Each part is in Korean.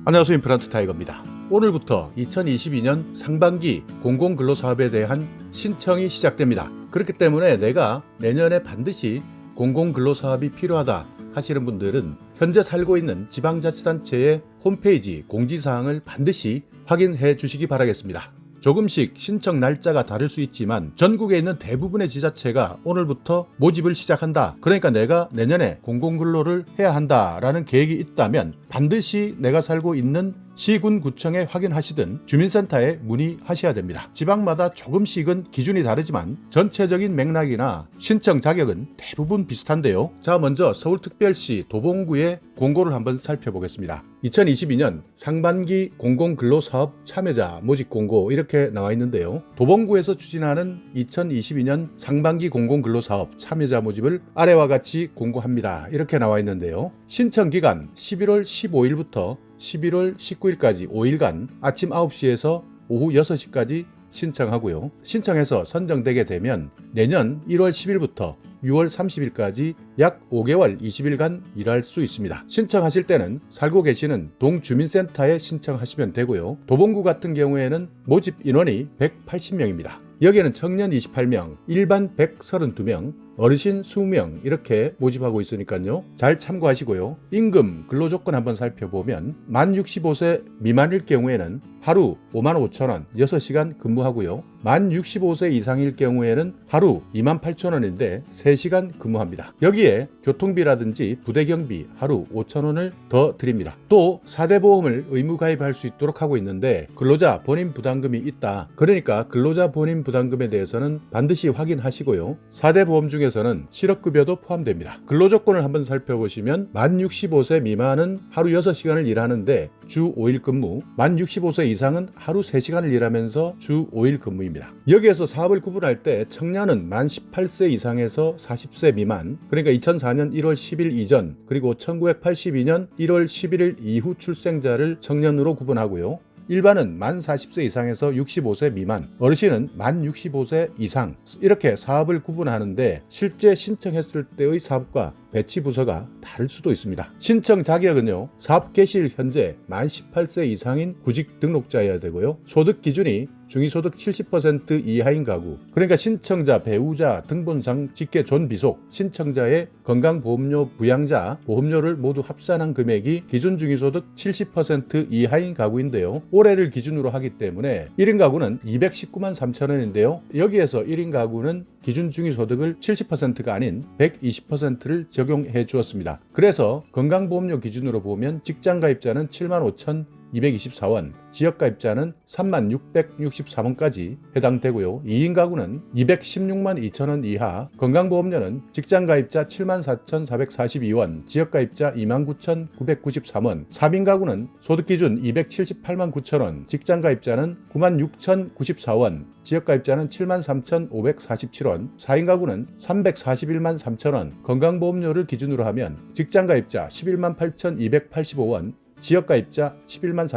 안녕하세요. 임플란트 타이거입니다. 오늘부터 2022년 상반기 공공근로사업에 대한 신청이 시작됩니다. 그렇기 때문에 내가 내년에 반드시 공공근로사업이 필요하다 하시는 분들은 현재 살고 있는 지방자치단체의 홈페이지 공지사항을 반드시 확인해 주시기 바라겠습니다. 조금씩 신청 날짜가 다를 수 있지만 전국에 있는 대부분의 지자체가 오늘부터 모집을 시작한다. 그러니까 내가 내년에 공공근로를 해야 한다라는 계획이 있다면 반드시 내가 살고 있는 시군 구청에 확인하시든 주민센터에 문의하셔야 됩니다. 지방마다 조금씩은 기준이 다르지만 전체적인 맥락이나 신청 자격은 대부분 비슷한데요. 자, 먼저 서울특별시 도봉구의 공고를 한번 살펴보겠습니다. 2022년 상반기 공공근로사업 참여자 모집 공고 이렇게 나와 있는데요. 도봉구에서 추진하는 2022년 상반기 공공근로사업 참여자 모집을 아래와 같이 공고합니다. 이렇게 나와 있는데요. 신청 기간 11월 15일부터 11월 19일까지 5일간 아침 9시에서 오후 6시까지 신청하고요. 신청해서 선정되게 되면 내년 1월 10일부터 6월 30일까지 약 5개월 20일간 일할 수 있습니다. 신청하실 때는 살고 계시는 동주민센터에 신청하시면 되고요. 도봉구 같은 경우에는 모집 인원이 180명입니다. 여기에는 청년 28명, 일반 132명, 어르신 20명 이렇게 모집하고 있으니까요. 잘 참고하시고요. 임금, 근로조건 한번 살펴보면 만 65세 미만일 경우에는 하루 55,000원 6시간 근무하고요. 만 65세 이상일 경우에는 하루 28,000원인데 3시간 근무합니다. 여기에 교통비라든지 부대경비 하루 5,000원을 더 드립니다. 또 4대 보험을 의무 가입할 수 있도록 하고 있는데 근로자 본인 부담금이 있다. 그러니까 근로자 본인 부담금에 대해서는 반드시 확인하시고요. 4대 보험 중에서는 실업급여도 포함됩니다. 근로조건을 한번 살펴보시면 만 65세 미만은 하루 6시간을 일하는데 주 5일 근무, 만 65세 이상은 하루 3시간을 일하면서 주 5일 근무입니다. 여기에서 사업을 구분할 때 청년은 만 18세 이상에서 40세 미만, 그러니까 2004년 1월 10일 이전, 그리고 1982년 1월 11일 이후 출생자를 청년으로 구분하고요. 일반은 만 40세 이상에서 65세 미만, 어르신은 만 65세 이상 이렇게 사업을 구분하는데 실제 신청했을 때의 사업과 배치 부서가 다를 수도 있습니다. 신청 자격은요. 사업 개시일 현재 만 18세 이상인 구직 등록자여야 되고요. 소득 기준이 중위소득 70% 이하인 가구, 그러니까 신청자, 배우자, 등본상, 직계, 존비속, 신청자의 건강보험료, 부양자, 보험료를 모두 합산한 금액이 기준 중위소득 70% 이하인 가구인데요. 올해를 기준으로 하기 때문에 1인 가구는 219만 3천원인데요. 여기에서 1인 가구는 기준 중위소득을 70%가 아닌 120%를 적용해 주었습니다. 그래서 건강보험료 기준으로 보면 직장가입자는 75,224원, 지역가입자는 36,664원까지 해당되고요. 2인 가구는 216만 2천원 이하, 건강보험료는 직장가입자 74,442원, 지역가입자 29,993원, 3인 가구는 소득기준 278만 9천원, 직장가입자는 96,094원, 지역가입자는 73,547원, 4인 가구는 341만 3천원, 건강보험료를 기준으로 하면 직장가입자 11만 8,285원, 지역가입자 11만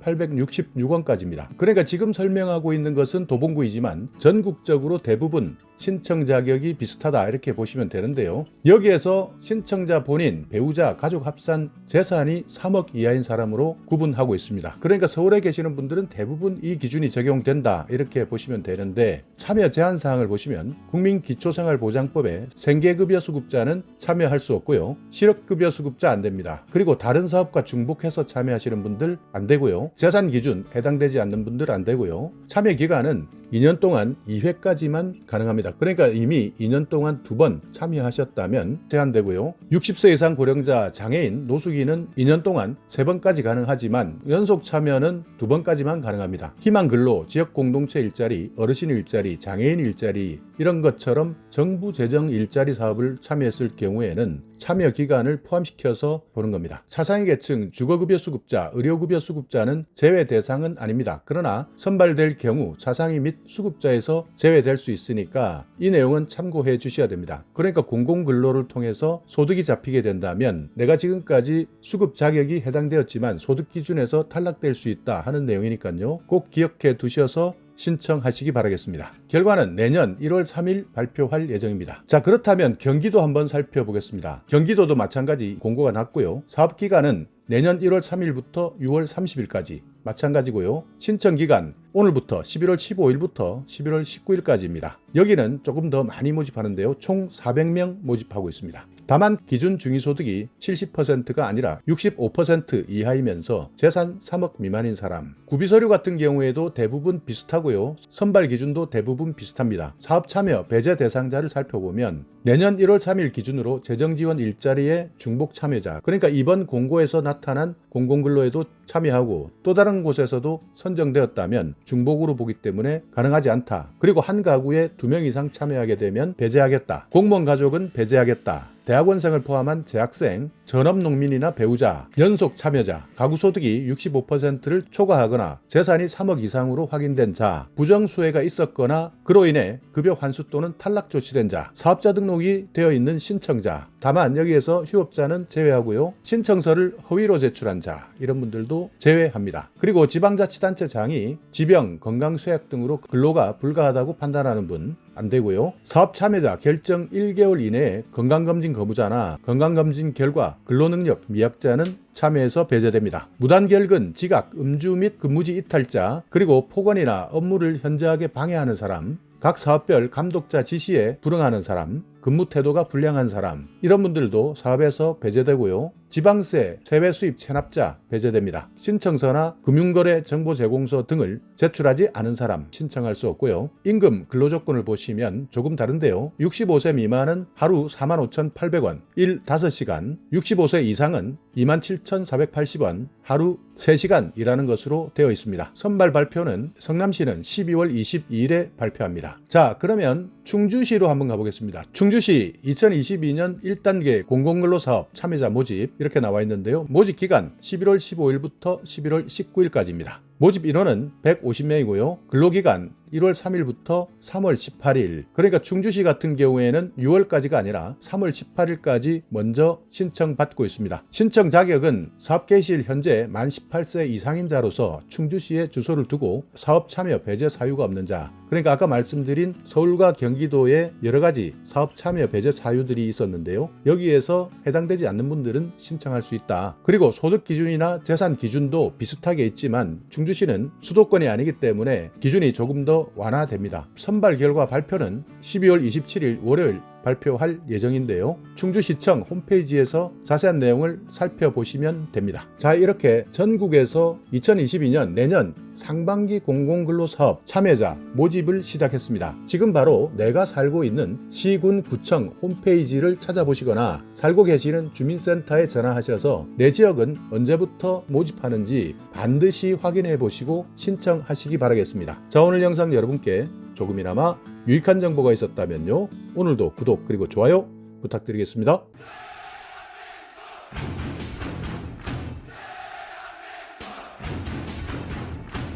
4,866원까지입니다. 그러니까 지금 설명하고 있는 것은 도봉구이지만 전국적으로 대부분 신청 자격이 비슷하다 이렇게 보시면 되는데요. 여기에서 신청자 본인, 배우자, 가족 합산 재산이 3억 이하인 사람으로 구분하고 있습니다. 그러니까 서울에 계시는 분들은 대부분 이 기준이 적용된다 이렇게 보시면 되는데 참여 제한 사항을 보시면 국민기초생활보장법에 생계급여 수급자는 참여할 수 없고요. 실업급여 수급자 안 됩니다. 그리고 다른 사업과 중복해서 참여하시는 분들 안 되고요. 재산 기준 해당되지 않는 분들 안 되고요. 참여 기간은 2년 동안 2회까지만 가능합니다. 그러니까 이미 2년 동안 2번 참여하셨다면 제한되고요. 60세 이상 고령자, 장애인, 노숙인은 2년 동안 3번까지 가능하지만 연속 참여는 2번까지만 가능합니다. 희망근로, 지역공동체 일자리, 어르신 일자리, 장애인 일자리 이런 것처럼 정부 재정 일자리 사업을 참여했을 경우에는 참여 기간을 포함시켜서 보는 겁니다. 차상위 계층, 주거급여 수급자, 의료급여 수급자는 제외 대상은 아닙니다. 그러나 선발될 경우 차상위 및 수급자에서 제외될 수 있으니까 이 내용은 참고해 주셔야 됩니다. 그러니까 공공근로를 통해서 소득이 잡히게 된다면 내가 지금까지 수급 자격이 해당되었지만 소득 기준에서 탈락될 수 있다 하는 내용이니까요. 꼭 기억해 두셔서 신청하시기 바라겠습니다. 결과는 내년 1월 3일 발표할 예정입니다. 자, 그렇다면 경기도 한번 살펴보겠습니다. 경기도도 마찬가지 공고가 났고요. 사업기간은 내년 1월 3일부터 6월 30일까지 마찬가지고요. 신청 기간 오늘부터 11월 15일부터 11월 19일까지입니다. 여기는 조금 더 많이 모집하는데요. 총 400명 모집하고 있습니다. 다만 기준 중위소득이 70%가 아니라 65% 이하이면서 재산 3억 미만인 사람, 구비서류 같은 경우에도 대부분 비슷하고요. 선발 기준도 대부분 비슷합니다. 사업 참여 배제 대상자를 살펴보면 내년 1월 3일 기준으로 재정지원 일자리의 중복 참여자, 그러니까 이번 공고에서 나타난 공공근로에도 참여하고 또 다른 곳에서도 선정되었다면 중복으로 보기 때문에 가능하지 않다. 그리고 한 가구에 2명 이상 참여하게 되면 배제하겠다. 공무원 가족은 배제하겠다. 대학원생을 포함한 재학생, 전업농민이나 배우자, 연속 참여자, 가구소득이 65%를 초과하거나 재산이 3억 이상으로 확인된 자, 부정수혜가 있었거나 그로 인해 급여 환수 또는 탈락 조치된 자, 사업자 등록이 되어 있는 신청자, 다만 여기에서 휴업자는 제외하고요. 신청서를 허위로 제출한 자, 이런 분들도 제외합니다. 그리고 지방자치단체장이 지병, 건강쇠약 등으로 근로가 불가하다고 판단하는 분 안 되고요. 사업 참여자 결정 1개월 이내에 건강검진 거부자나 건강검진 결과 근로능력 미약자는 참여해서 배제됩니다. 무단결근, 지각, 음주 및 근무지 이탈자, 그리고 폭언이나 업무를 현저하게 방해하는 사람, 각 사업별 감독자 지시에 불응하는 사람, 근무 태도가 불량한 사람, 이런 분들도 사업에서 배제되고요. 지방세, 세외 수입 체납자 배제됩니다. 신청서나 금융거래 정보 제공서 등을 제출하지 않은 사람 신청할 수 없고요. 임금, 근로조건을 보시면 조금 다른데요. 65세 미만은 하루 45,800원, 일 5시간, 65세 이상은 27,480원, 하루 3시간 일하는 것으로 되어 있습니다. 선발 발표는 성남시는 12월 22일에 발표합니다. 자, 그러면 충주시로 한번 가보겠습니다. 충주시 2022년 1단계 공공근로사업 참여자 모집 이렇게 나와 있는데요. 모집 기간 11월 15일부터 11월 19일까지입니다. 모집 인원은 150명이고요. 근로기간 1월 3일부터 3월 18일, 그러니까 충주시 같은 경우에는 6월까지가 아니라 3월 18일까지 먼저 신청받고 있습니다. 신청 자격은 사업 개시일 현재 만 18세 이상인 자로서 충주시에 주소를 두고 사업 참여 배제 사유가 없는 자, 그러니까 아까 말씀드린 서울과 경기도에 여러 가지 사업 참여 배제 사유들이 있었는데요. 여기에서 해당되지 않는 분들은 신청할 수 있다. 그리고 소득 기준이나 재산 기준도 비슷하게 있지만 충주시는 수도권이 아니기 때문에 기준이 조금 더 완화됩니다. 선발 결과 발표는 12월 27일 월요일 발표할 예정인데요. 충주시청 홈페이지에서 자세한 내용을 살펴보시면 됩니다. 자, 이렇게 전국에서 2022년 내년 상반기 공공근로사업 참여자 모집을 시작했습니다. 지금 바로 내가 살고 있는 시군 구청 홈페이지를 찾아보시거나 살고 계시는 주민센터에 전화하셔서 내 지역은 언제부터 모집하는지 반드시 확인해 보시고 신청하시기 바라겠습니다. 자, 오늘 영상 여러분께 조금이나마 유익한 정보가 있었다면요. 오늘도 구독 그리고 좋아요 부탁드리겠습니다.